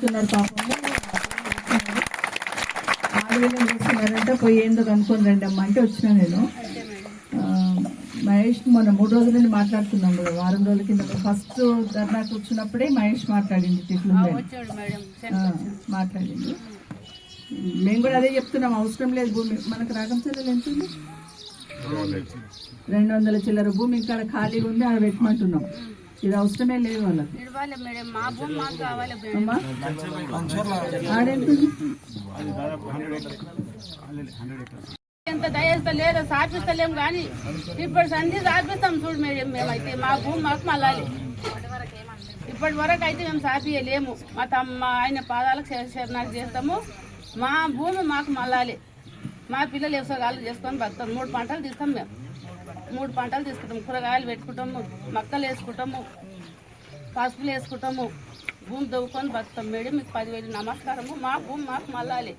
పాపము 6,000 చేస్తున్నారంటే పోయి ఏందో కనుక్కొని రండి అమ్మ అంటే వచ్చినా నేను. మహేష్ మొన్న 3 రోజుల నుండి మాట్లాడుతున్నాం కదా, వారం రోజుల కింద ఫస్ట్ ధర్నా కూర్చున్నప్పుడే మహేష్ మాట్లాడింది, ఇట్లా మాట్లాడింది. మేము కూడా అదే చెప్తున్నాం, అవసరం లేదు భూమి మనకు. రాగంచర్యలు ఎంత ఉంది? 200 చిల్లర భూమి ఇంకా ఖాళీగా ఉంది, ఆడ పెట్టమంటున్నాం. ఇది అవసరమే లేదు వాళ్ళకి. ఆడెంతుంది? ఎంత దయస్తలేదు, సాధిస్తలేము కానీ ఇప్పుడు సంధి సాధిస్తాం చూడు మేడం. మేమైతే మా భూమి మాకు మళ్ళాలి. ఇప్పటి వరకు అయితే మేము సాధియలేము. మా ఆయన పాదాలకు శరణాలు చేస్తాము. మా భూమి మాకు మళ్ళాలి. మా పిల్లలు వ్యవసాయాలు చేసుకొని బతాం. 3 పంటలు తీస్తాం మేము. 3 పంటలు తీసుకుంటాము. కూరగాయలు పెట్టుకుంటాము, మొక్కలు వేసుకుంటాము, పసుపులు వేసుకుంటాము, భూమి దవ్వుకొని బతాం మేడం. మీకు 10,000 నమస్కారము. మా భూమి మాకు మళ్ళాలి.